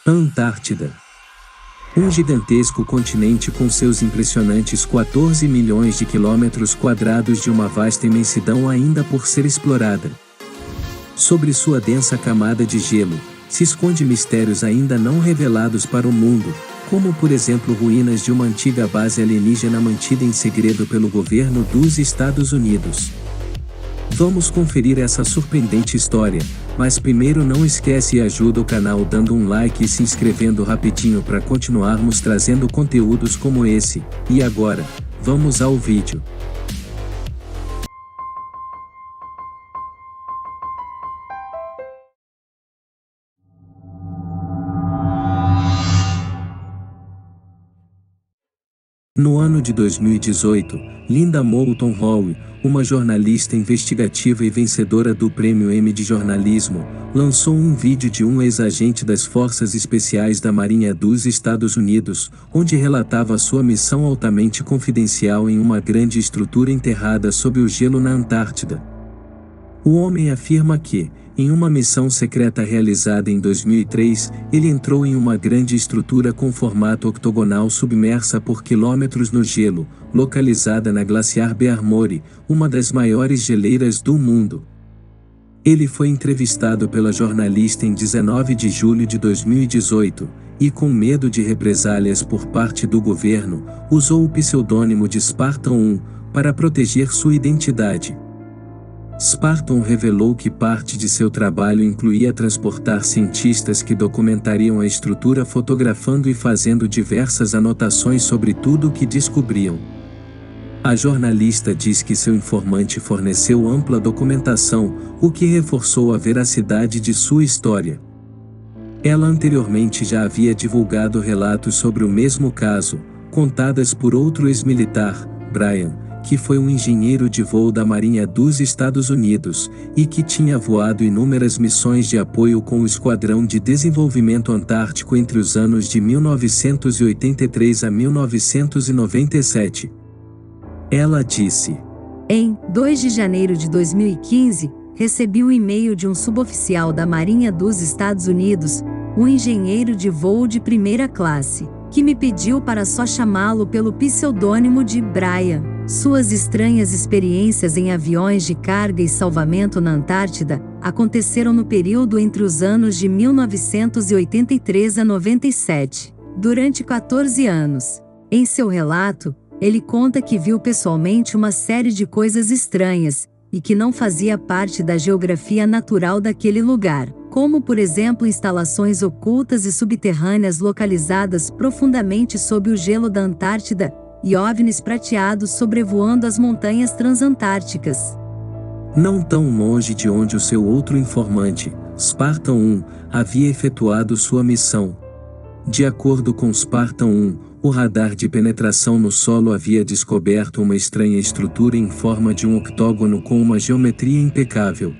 A Antártida. Um gigantesco continente com seus impressionantes 14 milhões de quilômetros quadrados de uma vasta imensidão ainda por ser explorada. Sobre sua densa camada de gelo, se esconde mistérios ainda não revelados para o mundo, como por exemplo ruínas de uma antiga base alienígena mantida em segredo pelo governo dos Estados Unidos. Vamos conferir essa surpreendente história, mas primeiro não esquece e ajuda o canal dando um like e se inscrevendo rapidinho para continuarmos trazendo conteúdos como esse. E agora, vamos ao vídeo. No ano de 2018, Linda Moulton Howe, uma jornalista investigativa e vencedora do Prêmio Emmy de Jornalismo, lançou um vídeo de um ex-agente das Forças Especiais da Marinha dos Estados Unidos, onde relatava sua missão altamente confidencial em uma grande estrutura enterrada sob o gelo na Antártida. O homem afirma que, em uma missão secreta realizada em 2003, ele entrou em uma grande estrutura com formato octogonal submersa por quilômetros no gelo, localizada na Glaciar Bear Mori, uma das maiores geleiras do mundo. Ele foi entrevistado pela jornalista em 19 de julho de 2018, e com medo de represálias por parte do governo, usou o pseudônimo de Spartan 1, para proteger sua identidade. Spartan revelou que parte de seu trabalho incluía transportar cientistas que documentariam a estrutura fotografando e fazendo diversas anotações sobre tudo o que descobriam. A jornalista diz que seu informante forneceu ampla documentação, o que reforçou a veracidade de sua história. Ela anteriormente já havia divulgado relatos sobre o mesmo caso, contadas por outro ex-militar, Brian, que foi um engenheiro de voo da Marinha dos Estados Unidos, e que tinha voado inúmeras missões de apoio com o Esquadrão de Desenvolvimento Antártico entre os anos de 1983 a 1997. Ela disse: Em 2 de janeiro de 2015, recebi um e-mail de um suboficial da Marinha dos Estados Unidos, um engenheiro de voo de primeira classe, que me pediu para só chamá-lo pelo pseudônimo de Brian. Suas estranhas experiências em aviões de carga e salvamento na Antártida aconteceram no período entre os anos de 1983 a 97, durante 14 anos. Em seu relato, ele conta que viu pessoalmente uma série de coisas estranhas, e que não fazia parte da geografia natural daquele lugar, como por exemplo instalações ocultas e subterrâneas localizadas profundamente sob o gelo da Antártida, e OVNIs prateados sobrevoando as montanhas transantárticas. Não tão longe de onde o seu outro informante, Spartan 1, havia efetuado sua missão. De acordo com Spartan 1, o radar de penetração no solo havia descoberto uma estranha estrutura em forma de um octógono com uma geometria impecável.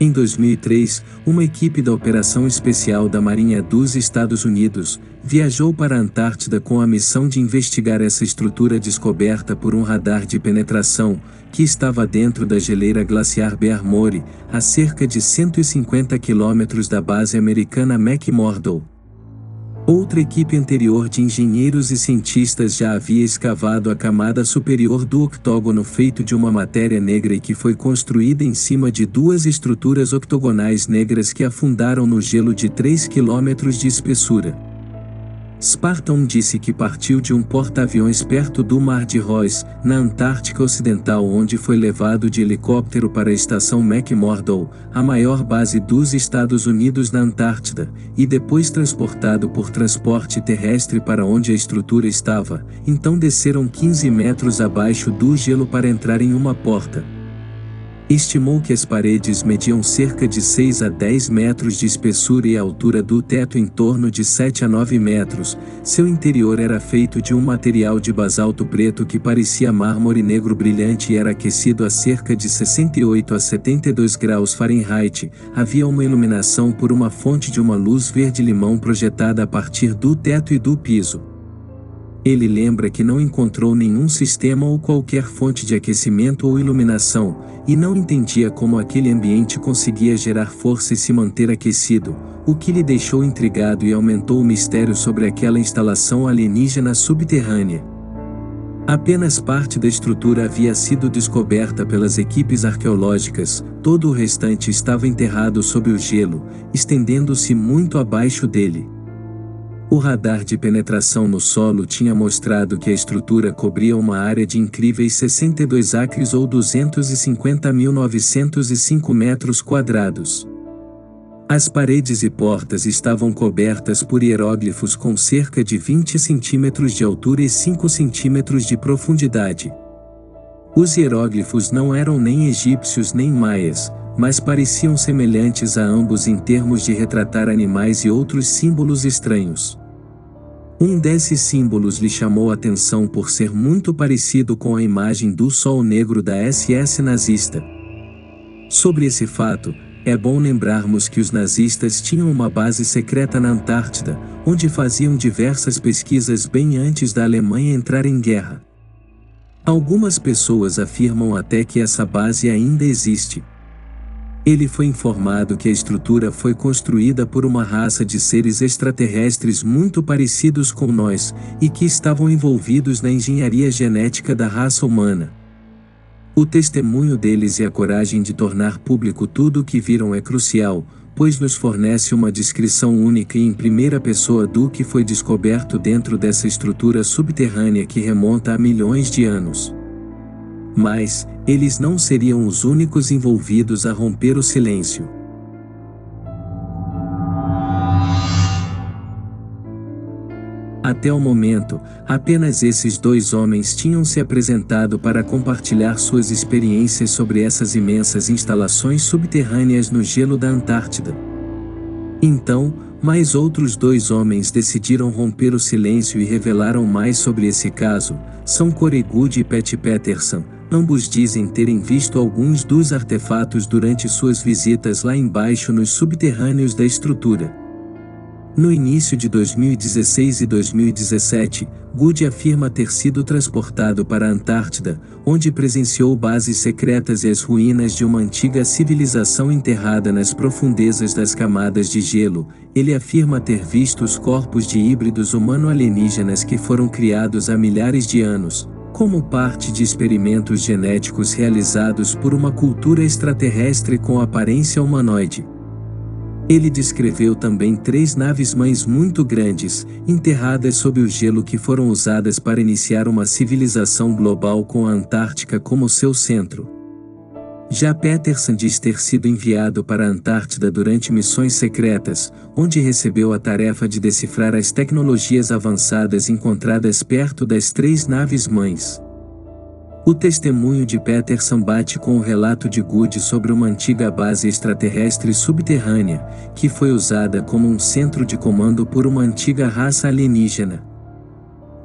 Em 2003, uma equipe da Operação Especial da Marinha dos Estados Unidos viajou para a Antártida com a missão de investigar essa estrutura descoberta por um radar de penetração, que estava dentro da geleira glaciar Bear Mori, a cerca de 150 quilômetros da base americana McMurdo. Outra equipe anterior de engenheiros e cientistas já havia escavado a camada superior do octógono feito de uma matéria negra e que foi construída em cima de duas estruturas octogonais negras que afundaram no gelo de 3 quilômetros de espessura. Spartan disse que partiu de um porta-aviões perto do Mar de Ross, na Antártica Ocidental, onde foi levado de helicóptero para a estação McMurdo, a maior base dos Estados Unidos na Antártida, e depois transportado por transporte terrestre para onde a estrutura estava. Então desceram 15 metros abaixo do gelo para entrar em uma porta. Estimou que as paredes mediam cerca de 6 a 10 metros de espessura e a altura do teto em torno de 7 a 9 metros. Seu interior era feito de um material de basalto preto que parecia mármore negro brilhante e era aquecido a cerca de 68 a 72 graus Fahrenheit. Havia uma iluminação por uma fonte de uma luz verde-limão projetada a partir do teto e do piso. Ele lembra que não encontrou nenhum sistema ou qualquer fonte de aquecimento ou iluminação, e não entendia como aquele ambiente conseguia gerar força e se manter aquecido, o que lhe deixou intrigado e aumentou o mistério sobre aquela instalação alienígena subterrânea. Apenas parte da estrutura havia sido descoberta pelas equipes arqueológicas, todo o restante estava enterrado sob o gelo, estendendo-se muito abaixo dele. O radar de penetração no solo tinha mostrado que a estrutura cobria uma área de incríveis 62 acres ou 250.905 metros quadrados. As paredes e portas estavam cobertas por hieróglifos com cerca de 20 centímetros de altura e 5 centímetros de profundidade. Os hieróglifos não eram nem egípcios nem maias, mas pareciam semelhantes a ambos em termos de retratar animais e outros símbolos estranhos. Um desses símbolos lhe chamou a atenção por ser muito parecido com a imagem do Sol Negro da SS nazista. Sobre esse fato, é bom lembrarmos que os nazistas tinham uma base secreta na Antártida, onde faziam diversas pesquisas bem antes da Alemanha entrar em guerra. Algumas pessoas afirmam até que essa base ainda existe. Ele foi informado que a estrutura foi construída por uma raça de seres extraterrestres muito parecidos com nós, e que estavam envolvidos na engenharia genética da raça humana. O testemunho deles e a coragem de tornar público tudo o que viram é crucial, pois nos fornece uma descrição única e em primeira pessoa do que foi descoberto dentro dessa estrutura subterrânea que remonta a milhões de anos. Mas, eles não seriam os únicos envolvidos a romper o silêncio. Até o momento, apenas esses dois homens tinham se apresentado para compartilhar suas experiências sobre essas imensas instalações subterrâneas no gelo da Antártida. Então, mais outros dois homens decidiram romper o silêncio e revelaram mais sobre esse caso. São Corey Goode e Pat Patterson. Ambos dizem terem visto alguns dos artefatos durante suas visitas lá embaixo nos subterrâneos da estrutura. No início de 2016 e 2017, Goode afirma ter sido transportado para a Antártida, onde presenciou bases secretas e as ruínas de uma antiga civilização enterrada nas profundezas das camadas de gelo. Ele afirma ter visto os corpos de híbridos humano-alienígenas que foram criados há milhares de anos, como parte de experimentos genéticos realizados por uma cultura extraterrestre com aparência humanoide. Ele descreveu também 3 naves-mães muito grandes, enterradas sob o gelo que foram usadas para iniciar uma civilização global com a Antártica como seu centro. Já Patterson diz ter sido enviado para a Antártida durante missões secretas, onde recebeu a tarefa de decifrar as tecnologias avançadas encontradas perto das 3 naves-mães. O testemunho de Patterson bate com o relato de Goode sobre uma antiga base extraterrestre subterrânea, que foi usada como um centro de comando por uma antiga raça alienígena.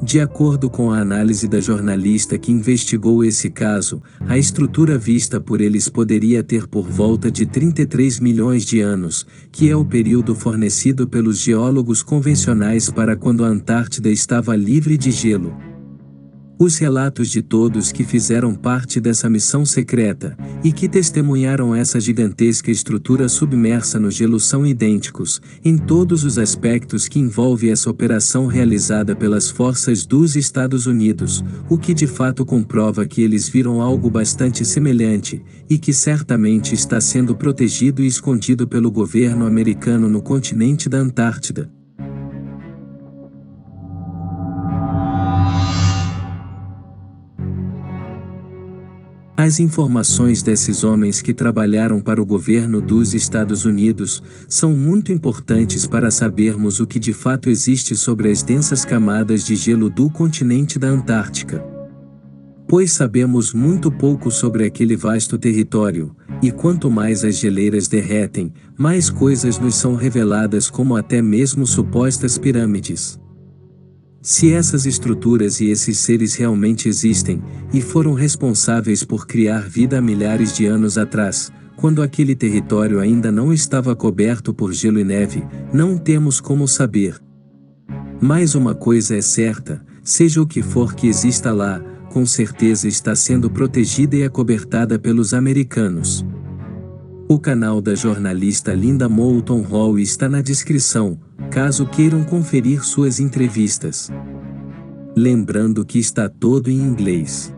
De acordo com a análise da jornalista que investigou esse caso, a estrutura vista por eles poderia ter por volta de 33 milhões de anos, que é o período fornecido pelos geólogos convencionais para quando a Antártida estava livre de gelo. Os relatos de todos que fizeram parte dessa missão secreta, e que testemunharam essa gigantesca estrutura submersa no gelo são idênticos, em todos os aspectos que envolve essa operação realizada pelas forças dos Estados Unidos, o que de fato comprova que eles viram algo bastante semelhante, e que certamente está sendo protegido e escondido pelo governo americano no continente da Antártida. As informações desses homens que trabalharam para o governo dos Estados Unidos são muito importantes para sabermos o que de fato existe sobre as densas camadas de gelo do continente da Antártica. Pois sabemos muito pouco sobre aquele vasto território, e quanto mais as geleiras derretem, mais coisas nos são reveladas, como até mesmo supostas pirâmides. Se essas estruturas e esses seres realmente existem, e foram responsáveis por criar vida há milhares de anos atrás, quando aquele território ainda não estava coberto por gelo e neve, não temos como saber. Mas uma coisa é certa, Seja o que for que exista lá, com certeza está sendo protegida e acobertada pelos americanos. O canal da jornalista Linda Moulton Hall está na descrição, caso queiram conferir suas entrevistas. Lembrando que está todo em inglês.